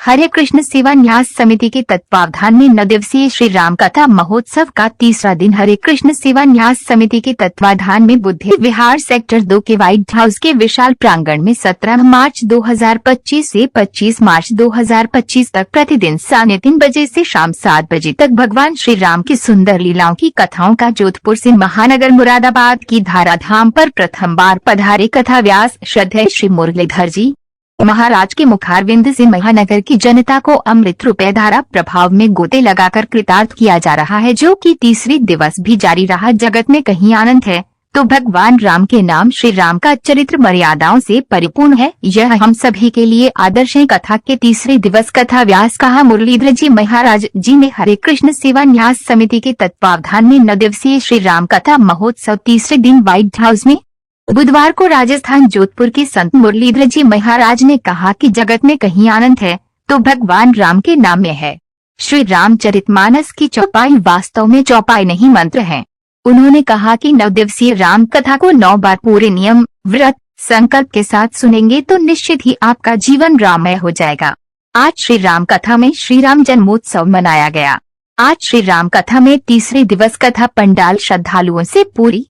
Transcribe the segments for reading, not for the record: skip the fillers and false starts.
हरे कृष्ण सेवा न्यास समिति के तत्वावधान में 9 दिवसीय श्री राम कथा महोत्सव का तीसरा दिन हरे कृष्ण सेवा न्यास समिति के तत्वावधान में बुद्धि विहार सेक्टर 2 के व्हाइट हाउस के विशाल प्रांगण में 17 मार्च 2025 से 25 मार्च 2025 तक प्रतिदिन 3:30 बजे से शाम 7 बजे तक भगवान श्री राम की सुंदर लीलाओं की कथाओं का जोधपुर से महानगर मुरादाबाद की धाराधाम पर प्रथम बार पधारे कथा व्यास श्रद्धेय श्री मुरलीधर जी महाराज के मुखारविंद से महानगर की जनता को अमृत रूपे धारा प्रभाव में गोते लगाकर कृतार्थ किया जा रहा है, जो कि तीसरी दिवस भी जारी रहा। जगत में कहीं आनंद है तो भगवान राम के नाम श्री राम का चरित्र मर्यादाओं से परिपूर्ण है। यह हम सभी के लिए आदर्श है। कथा के तीसरे दिवस कथा व्यास कहा मुरलीधर जी महाराज जी ने हरे कृष्ण सेवा न्यास समिति के तत्वावधान में 9 दिवसीय श्री राम कथा महोत्सव तीसरे दिन व्हाइट हाउस में बुधवार को राजस्थान जोधपुर के संत मुरलीधर जी महाराज ने कहा कि जगत में कहीं आनंद है तो भगवान राम के नाम में है। श्री रामचरितमानस की चौपाई वास्तव में चौपाई नहीं मंत्र है। उन्होंने कहा कि 9 दिवसीय राम कथा को 9 बार पूरे नियम व्रत संकल्प के साथ सुनेंगे तो निश्चित ही आपका जीवन राममय हो जाएगा। आज श्री राम कथा में श्री राम जन्मोत्सव मनाया गया। आज श्री राम कथा में तीसरे दिवस कथा पंडाल श्रद्धालुओं से पूरी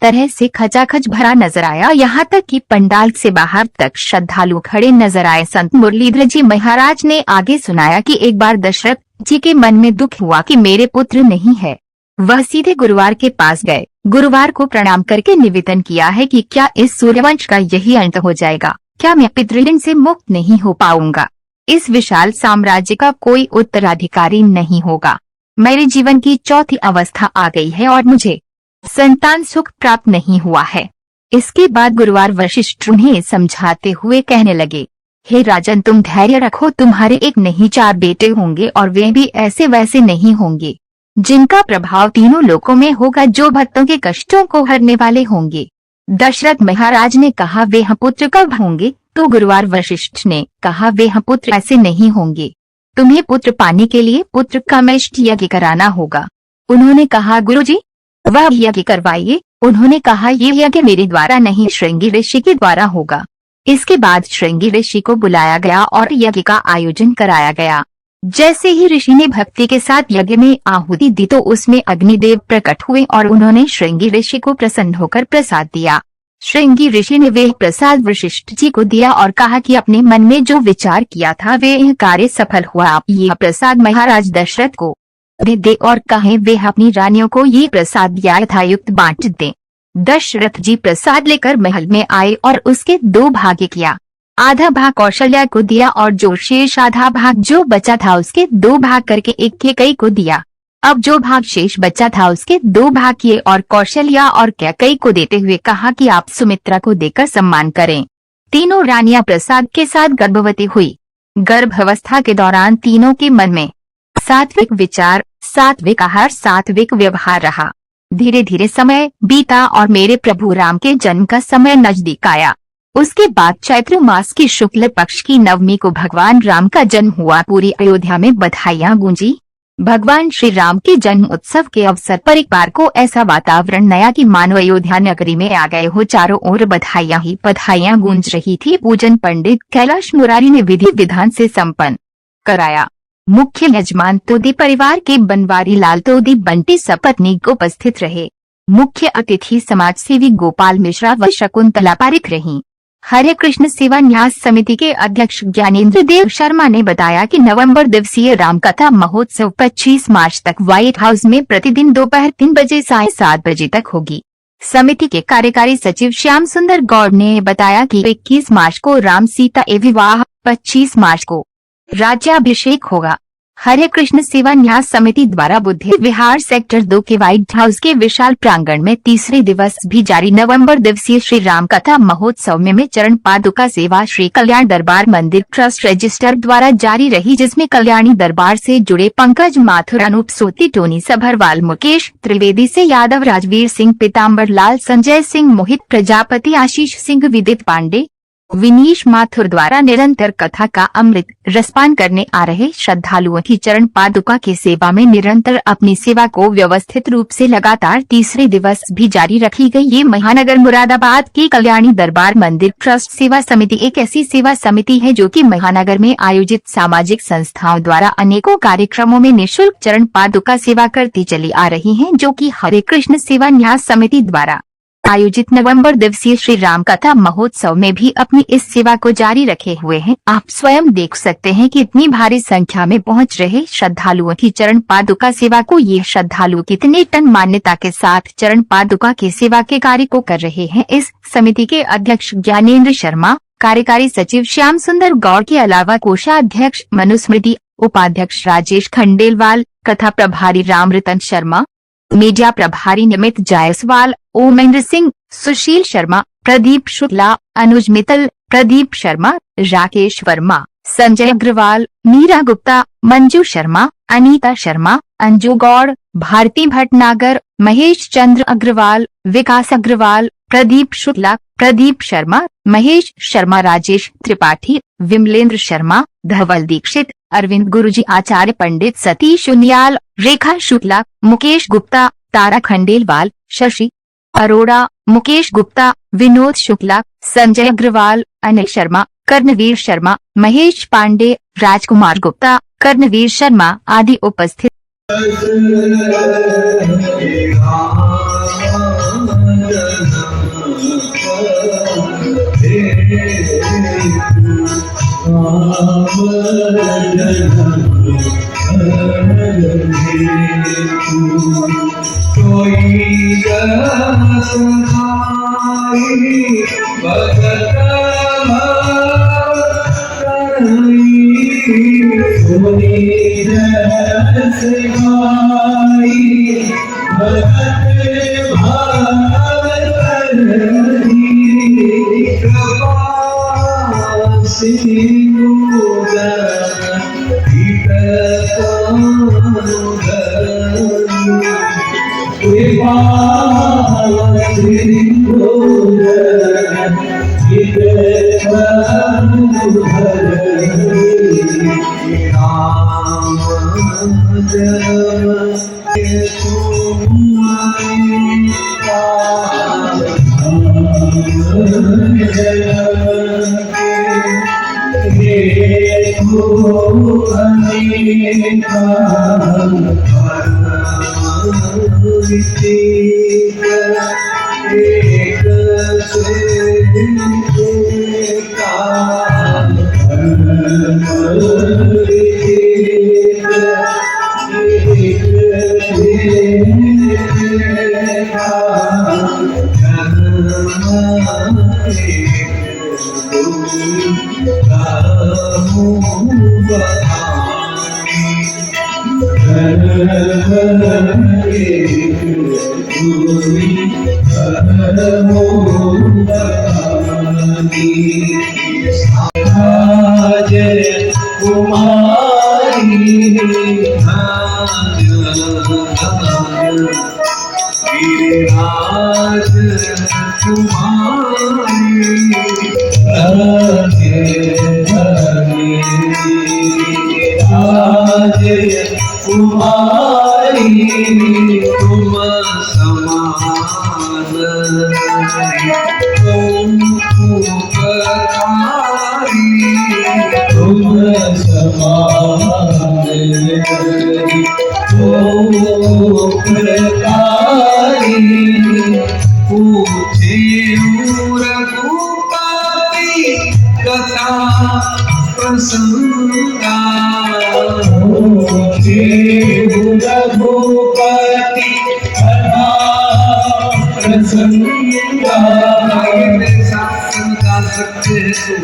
तरह से खचाखच भरा नजर आया। यहाँ तक कि पंडाल से बाहर तक श्रद्धालु खड़े नजर आए। संत मुरलीधर जी महाराज ने आगे सुनाया कि एक बार दशरथ जी के मन में दुख हुआ कि मेरे पुत्र नहीं है। वह सीधे गुरुवार के पास गए। गुरुवार को प्रणाम करके निवेदन किया है कि क्या इस सूर्यवंश का यही अंत हो जाएगा? क्या मैं पितृऋण से मुक्त नहीं हो पाऊंगा? इस विशाल साम्राज्य का कोई उत्तराधिकारी नहीं होगा। मेरे जीवन की चौथी अवस्था आ गई है और मुझे संतान सुख प्राप्त नहीं हुआ है। इसके बाद गुरुवार वशिष्ठ उन्हें समझाते हुए कहने लगे, हे राजन तुम धैर्य रखो, तुम्हारे एक नहीं 4 बेटे होंगे और वे भी ऐसे वैसे नहीं होंगे जिनका प्रभाव तीनों लोकों में होगा, जो भक्तों के कष्टों को हरने वाले होंगे। दशरथ महाराज ने कहा वे पुत्र कब होंगे? तो गुरुवार वशिष्ठ ने कहा वे पुत्र ऐसे नहीं होंगे। तुम्हें पुत्र पाने के लिए पुत्र का इष्ट यज्ञ कराना होगा। उन्होंने कहा गुरुजी वह यज्ञ करवाइए। उन्होंने कहा ये यज्ञ मेरे द्वारा नहीं श्रृंगी ऋषि के द्वारा होगा। इसके बाद श्रृंगी ऋषि को बुलाया गया और यज्ञ का आयोजन कराया गया। जैसे ही ऋषि ने भक्ति के साथ यज्ञ में आहुति दी तो उसमें अग्निदेव प्रकट हुए और उन्होंने श्रृंगी ऋषि को प्रसन्न होकर प्रसाद दिया। श्रृंगी ऋषि ने वह प्रसाद वशिष्ठ जी को दिया और कहा कि अपने मन में जो विचार किया था वे यह कार्य सफल हुआ। आप यह प्रसाद महाराज दशरथ को दे और कहें वे अपनी रानियों को ये प्रसाद यथायुक्त बांट दें। दशरथ जी प्रसाद लेकर महल में आए और उसके 2 भाग किया। आधा भाग कौशल्या को दिया और जो शेष आधा भाग जो बचा था उसके 2 भाग करके एक कैकेयी को दिया। अब जो भाग शेष बचा था उसके 2 भाग किए और कौशल्या और कैकेयी को देते हुए कहा कि आप सुमित्रा को देकर सम्मान करें। तीनों रानियां प्रसाद के साथ गर्भवती हुई। गर्भावस्था के दौरान तीनों के मन में सात्विक विचार, सात्विक आहार, सात्विक व्यवहार रहा। धीरे धीरे समय बीता और मेरे प्रभु राम के जन्म का समय नजदीक आया। उसके बाद चैत्र मास की शुक्ल पक्ष की नवमी को भगवान राम का जन्म हुआ। पूरी अयोध्या में बधाइयां गूंजी। भगवान श्री राम के जन्म उत्सव के अवसर पर एक बार को ऐसा वातावरण नया कि मानो अयोध्या नगरी में आ गए हो। चारों ओर बधाइयां ही बधाइयां गूंज रही थी। पूजन पंडित कैलाश मुरारी ने विधि विधान से संपन्न कराया। मुख्य यजमान तोदी परिवार के बनवारी लाल तोदी बंटी सपत्नी उपस्थित रहे। मुख्य अतिथि समाज सेवी गोपाल मिश्रा व शकुंतला पारिक रहीं। हरे कृष्ण सेवा न्यास समिति के अध्यक्ष ज्ञानेंद्र देव शर्मा ने बताया कि नवंबर दिवसीय राम कथा महोत्सव 25 मार्च तक व्हाइट हाउस में प्रतिदिन दोपहर 3 बजे से 7 बजे तक होगी। समिति के कार्यकारी सचिव श्याम सुंदर गौड़ ने बताया कि 21 मार्च को राम सीता विवाह, 25 मार्च को राज्याभिषेक होगा। हरे कृष्ण सेवा न्यास समिति द्वारा बुद्धि विहार सेक्टर 2 के व्हाइट हाउस के विशाल प्रांगण में तीसरे दिवस भी जारी नवंबर दिवसीय श्री राम कथा महोत्सव में चरण पादुका सेवा श्री कल्याण दरबार मंदिर ट्रस्ट रजिस्टर द्वारा जारी रही, जिसमें कल्याणी दरबार से जुड़े पंकज माथुर, अनूप सोती, टोनी सभरवाल, मुकेश त्रिवेदी से यादव, राजवीर सिंह, पीताम्बर लाल, संजय सिंह, मोहित प्रजापति, आशीष सिंह, विदित पांडे, विनीश माथुर द्वारा निरंतर कथा का अमृत रसपान करने आ रहे श्रद्धालुओं की चरण पादुका की सेवा में निरंतर अपनी सेवा को व्यवस्थित रूप से लगातार तीसरे दिवस भी जारी रखी गई। ये महानगर मुरादाबाद की कल्याणी दरबार मंदिर ट्रस्ट सेवा समिति एक ऐसी सेवा समिति है जो कि महानगर में आयोजित सामाजिक संस्थाओं द्वारा अनेकों कार्यक्रमों में निःशुल्क चरण पादुका सेवा करती चली आ रही है, जो कि हरे कृष्ण सेवा न्यास समिति द्वारा आयोजित नवंबर दिवसीय श्री राम कथा महोत्सव में भी अपनी इस सेवा को जारी रखे हुए हैं। आप स्वयं देख सकते हैं कि इतनी भारी संख्या में पहुंच रहे श्रद्धालुओं की चरण पादुका सेवा को ये श्रद्धालु कितने टन मान्यता के साथ चरण पादुका की सेवा के कार्य को कर रहे हैं। इस समिति के अध्यक्ष ज्ञानेंद्र शर्मा, कार्यकारी सचिव श्याम सुंदर गौड़ के अलावा कोषाध्यक्ष मनुस्मृति, उपाध्यक्ष राजेश खंडेलवाल, कथा प्रभारी रामरतन शर्मा, मीडिया प्रभारी निमित जायसवाल, ओमेंद्र सिंह, सुशील शर्मा, प्रदीप शुक्ला, अनुज मित्तल, प्रदीप शर्मा, राकेश वर्मा, संजय अग्रवाल, मीरा गुप्ता, मंजू शर्मा, अनीता शर्मा, अंजू गौड़, भारती भटनागर, महेश चंद्र अग्रवाल, विकास अग्रवाल, प्रदीप शुक्ला, प्रदीप शर्मा, महेश शर्मा, राजेश त्रिपाठी, विमलेंद्र शर्मा, धवल दीक्षित, अरविंद गुरुजी, आचार्य पंडित सतीश उनियाल, रेखा शुक्ला, मुकेश गुप्ता, तारा खंडेलवाल, शशि अरोड़ा, मुकेश गुप्ता, विनोद शुक्ला, संजय अग्रवाल, अनिल शर्मा, कर्णवीर शर्मा, महेश पांडे, राजकुमार गुप्ता, कर्णवीर शर्मा आदि उपस्थित।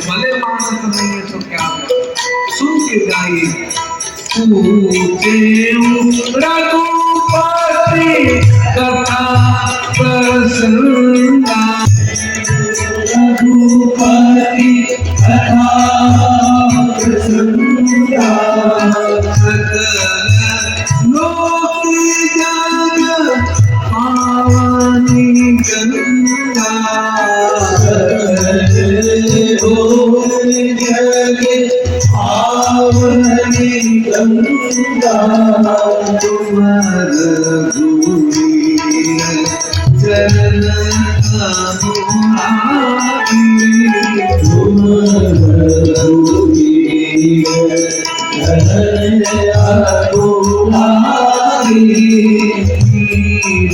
भले मानस नहीं है तो क्या सुन के गाइए। पूछे रघुपति कथा प्रसन्ना, रघुपति कथा प्रसन्ना, सकल लोक जग पावनी गंगा। गंगा तुम रघुवीर चरण अनुरागी तुम रघुवीर चरण अनुरागी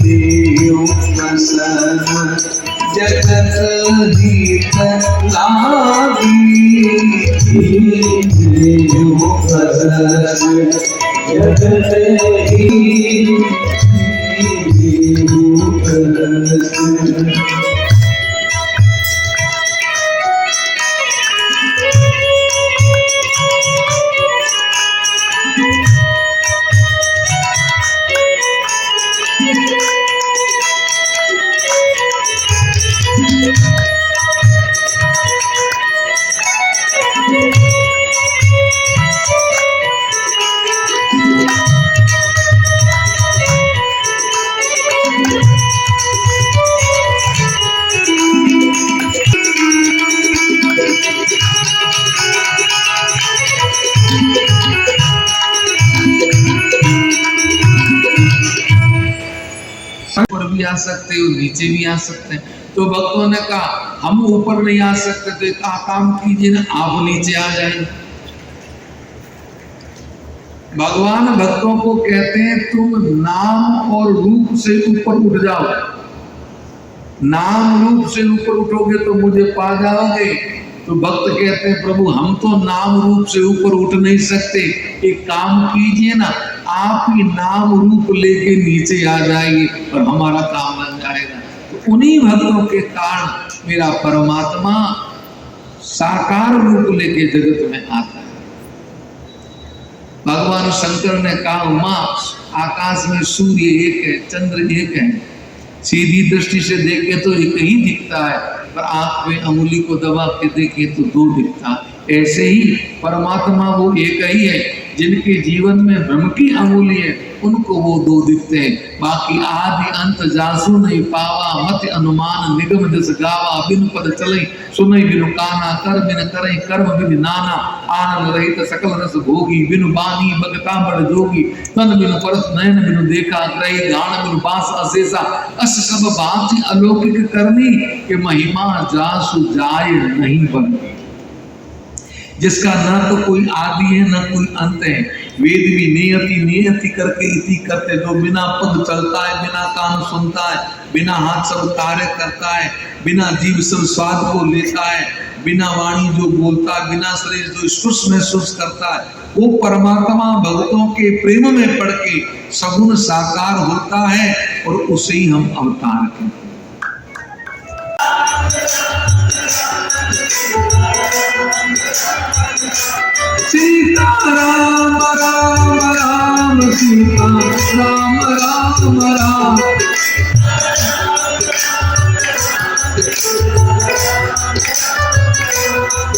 देव प्रसन्न जगत हित लागी देव प्रसन्न जगत हित प्रसन्न। ऊपर भी आ सकते हो, नीचे भी आ सकते हैं। तो भक्तों ने कहा हम ऊपर नहीं आ सकते, तो एक काम कीजिए ना, आप नीचे आ जाए। भगवान भक्तों को कहते हैं तुम नाम और रूप से ऊपर उठ जाओ। नाम रूप से ऊपर उठोगे तो मुझे पा जाओगे। तो भक्त कहते हैं प्रभु हम तो नाम रूप से ऊपर उठ नहीं सकते, एक काम कीजिए ना, आप ही नाम रूप लेके नीचे आ जाइए और हमारा काम बन जाएगा। तो उन्हीं भक्तों के कारण मेरा परमात्मा साकार रूप लेके जगत में आता है। भगवान शंकर ने कहा मां आकाश में सूर्य एक है, चंद्र एक है, सीधी दृष्टि से देखे तो एक ही दिखता है, पर आंख में अंगुली को दबा के देखे तो दो दिखता है। ऐसे ही परमात्मा वो एक ही है, जिनके जीवन में ब्रह्म की अंगुली है उनको वो दो दिखते हैं। बाकी आदि अंत जासु नहीं पावा, मत अनुमान निगम जस गावा, बिन पद चले सुनई बिनु काना, कर बिन करे कर्म बिन नाना, आनंद रहित सकल रस भोगी, बिनु बानी बगता बड़ जोगी, तन बिनु परस नयन बिनु देखा, ग्रही गान बिनु बास अशेषा, अस सब बात अलौकिक करनी, के महिमा जासु जाय नहीं बनती। जिसका न तो कोई आदि है न कोई अंत है। वेद भी नियति नियति करके इति करते, जो बिना पग चलता है, बिना कान सुनता है, बिना हाथ सब कार्य करता है, बिना जीव सब स्वाद को लेता है, बिना वाणी जो बोलता है, बिना शरीर जो स्पर्श महसूस करता है, वो परमात्मा भक्तों के प्रेम में पड़ के सगुण साकार होता है और उसे ही हम अवतार करते हैं। सीता राम राम राम सीता राम राम राम,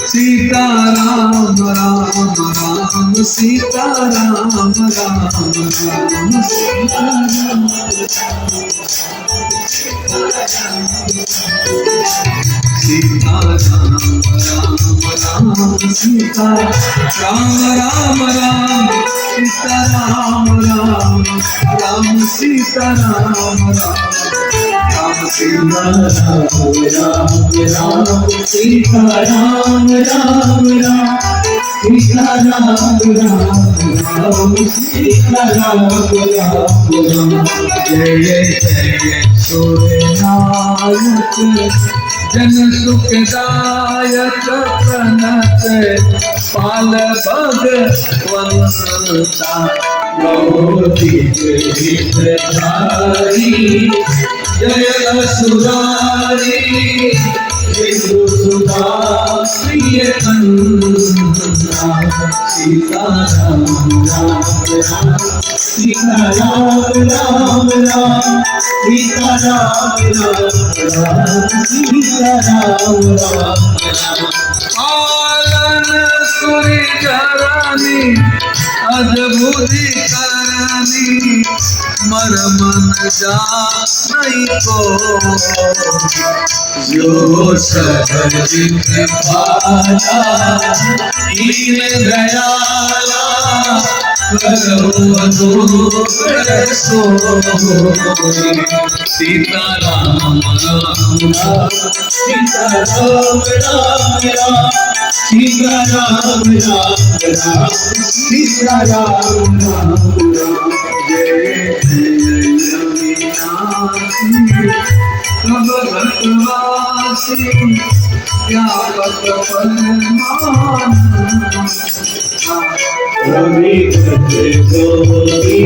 सीता राम राम राम सीता राम राम राम सीता राम, सीता राम राम राम सीता राम राम राम सीता राम राम राम सीता राम राम, राम सीता राम राम राम सीता राम राम राम सीता राम राम राम सीता राम राम राम। जय जय सूर्यनायक जन सुखदायक कनक पाल भगवंता, जय असुरारी विष्णु सुधा प्रिय सीता राम राम राम सीता राम राम राम सीता राम राम राम सीता राम राम राम। पालन सुरी धरानी अद्भुति करनी, मर मन जा नहीं को जो सब जित पाला, दीन दयाला सीता राम राम राम, सीता राम राम राम, सीता राम राम राम, सीता राम राम राम। जय जय अविनाशी सब भक्तवासी, व्यापक परमान रवि गोरी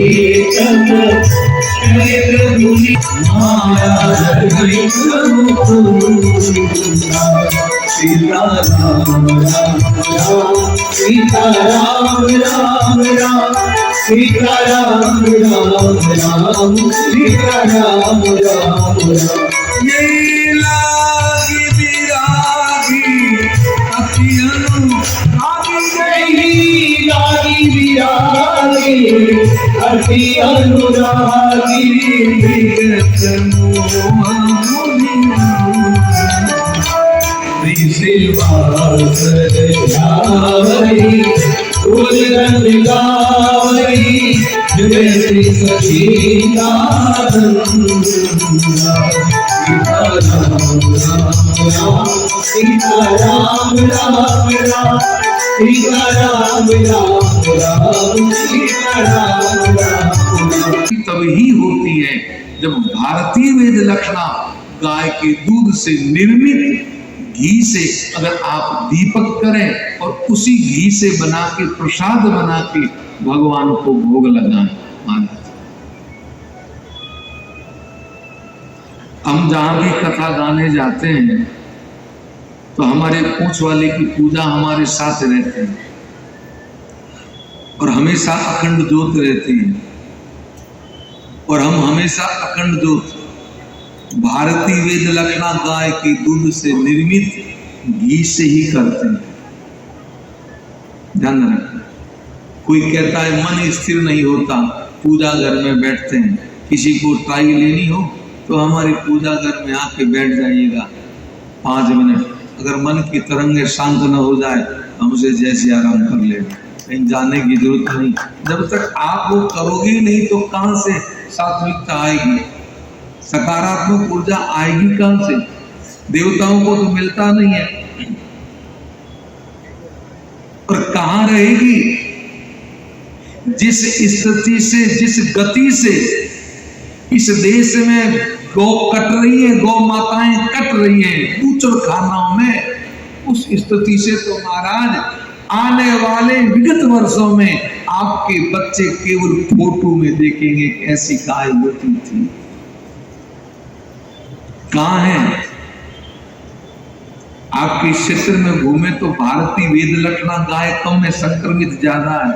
चंद्र माया सीता राम राम राम, सीता राम राम राम, सीता राम राम राम, सीता राम राम राम। ये लागी विरागी अति अनुरागी गई, लागी विरागी अति अनुरागी विगत मोह सीता राम राम राम, सीता राम राम राम, सीता राम राम। तभी होती है जब भारतीय वेद लक्षणा गाय के दूध से निर्मित घी से अगर आप दीपक करें और उसी घी से बना के प्रसाद बना के भगवान को भोग लगाएं। हम जहां भी कथा गाने जाते हैं तो हमारे पूंछ वाले की पूजा हमारे साथ रहते हैं और हमेशा अखंड ज्योत रहती है और हम हमेशा अखंड ज्योत भारतीय वेद लक्षणा गाय के दूध से निर्मित घी से ही करते हैं। ध्यान रखें। कोई कहता है मन स्थिर नहीं होता, पूजा घर में बैठते हैं, किसी को ट्राई लेनी हो तो हमारी पूजा घर में आके बैठ जाइएगा 5 मिनट। अगर मन की तरंगे शांत न हो जाए हमसे जैसे आराम कर ले, कहीं जाने की जरूरत नहीं। जब तक आप वो करोगे नहीं तो कहां से सात्विकता आएगी, सकारात्मक ऊर्जा आएगी कहां से? देवताओं को तो मिलता नहीं है और कहां रहेगी? जिस स्थिति से, जिस गति से इस देश में गौ कट रही है, गौ माताएं कट रही हैं बूचड़ खानाओं में, उस स्थिति से तो महाराज आने वाले विगत वर्षों में आपके बच्चे केवल फोटो में देखेंगे ऐसी गाय होती थी। कहां है? आपके क्षेत्र में घूमे तो भारतीय वेद लक्षणा गाय कम है, संक्रमित ज्यादा है।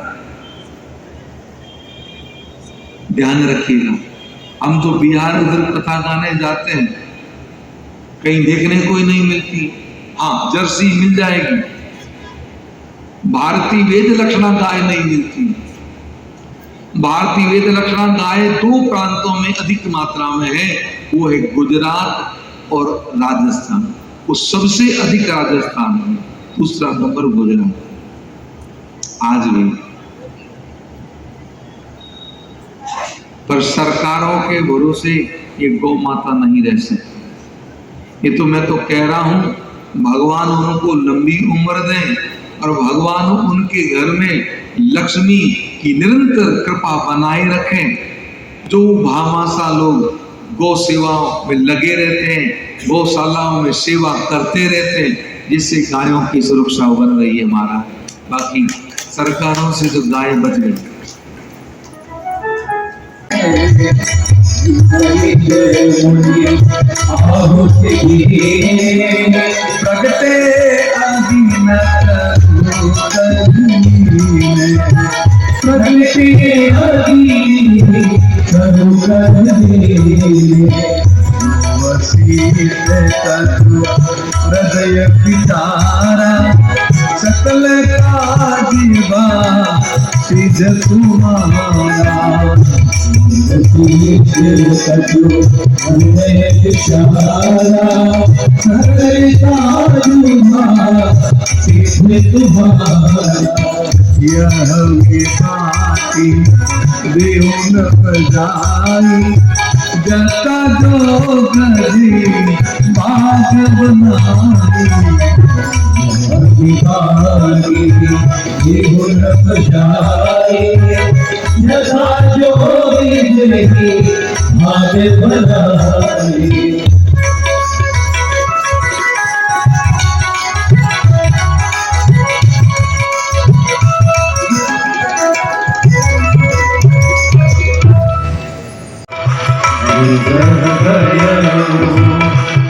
ध्यान रखिएगा। हम तो बिहार उधर कथा गाने जाते हैं, कहीं देखने को ही नहीं मिलती। हाँ, जर्सी मिल जाएगी, भारतीय वेद लक्षणा गाय नहीं मिलती। भारतीय वेद लक्षणा गाय 2 प्रांतों में अधिक मात्रा में है, वो है गुजरात और राजस्थान। वो सबसे अधिक राजस्थान में, दूसरा नंबर गुजरात। आज भी पर सरकारों के भरोसे ये गौ माता नहीं रह सकती। ये तो मैं तो कह रहा हूं भगवान उनको लंबी उम्र दें और भगवान उनके घर में लक्ष्मी की निरंतर कृपा बनाए रखें। जो भामाशा लोग गौ सेवाओं में लगे रहते हैं, गौशालाओं में सेवा करते रहते हैं, जिससे गायों की सुरक्षा बन रही है हमारा। बाकी सरकारों से तो गाय बच गई। प्रगटे हृदय पितारा सकल काजीवा सिज तुम्हारा तुम्हारा यह विपाती देहु न बजाई जता जो गजी बाग बनाई विपाती देहु न बजाई जता जो गजी बाग बनाई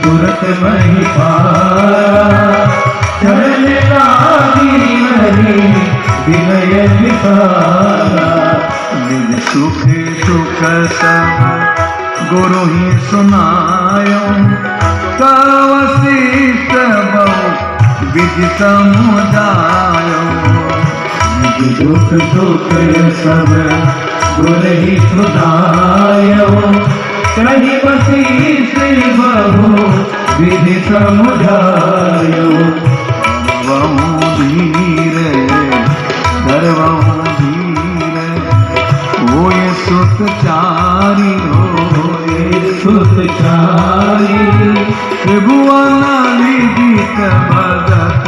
तुरत मही पारा चरण लागी नहीं विनय विसारा निज सुख सुख सब गुरु ही सुनायो कवशिष्ट बहु विधि समुदायो निज दुख सुख सब गुरु ही सुनायो कहीं वशिष्ठ बहु विधि समुदायो धीर होए सुतचारी सुतचारी त्रिभुवन गीत भगत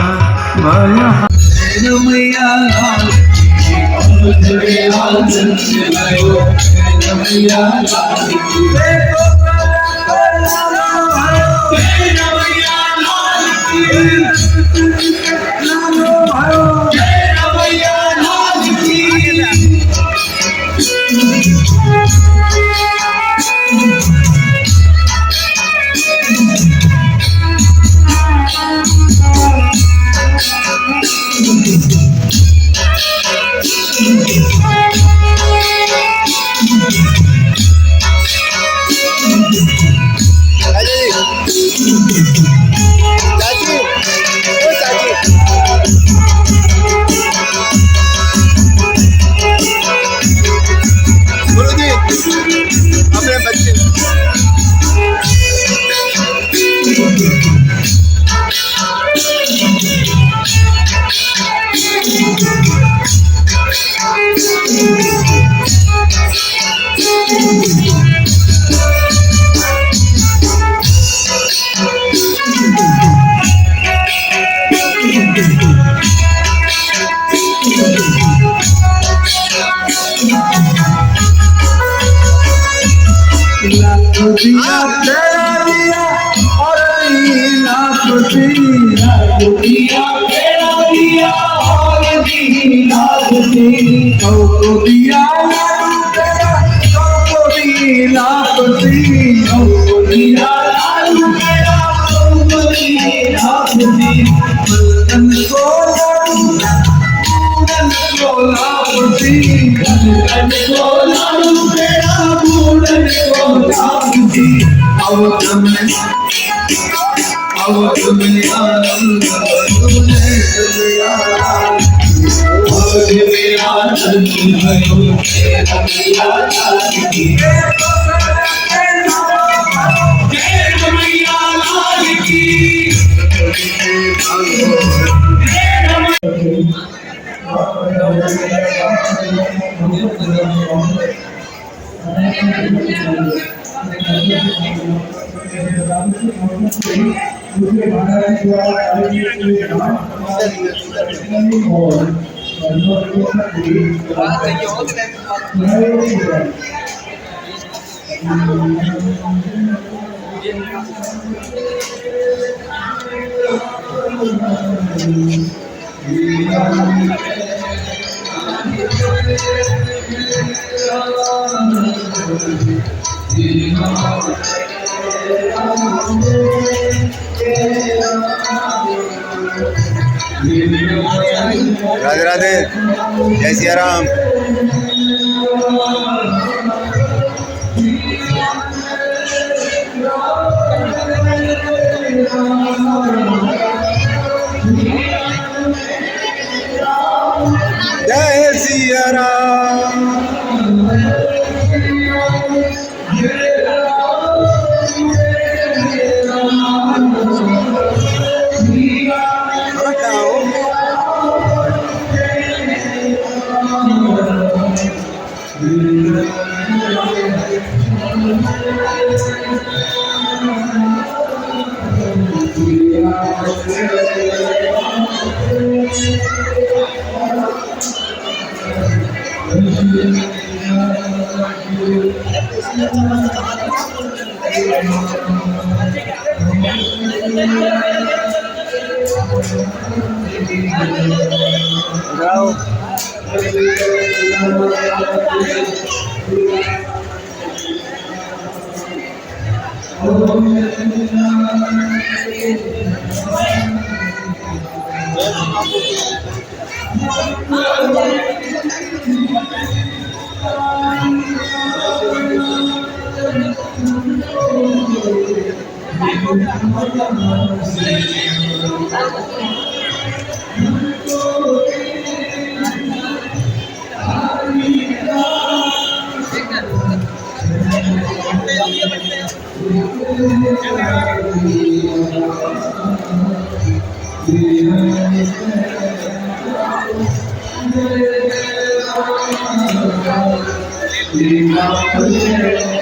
भय मैया दिया तेरा दिया और लाख दिया तेरा दिया और लाख दिया दिया तेरा को दी लाख दिया दिया तेरा को दी लाख दी बंधन को लाख दी बंधन को लाख तेरा बूढ़न को लाख दी अब तुमने आनंद तुमने आनंद भयो तेरा लाल की राधे राधे, जय सिया राम। जय सिया राम। Thank you.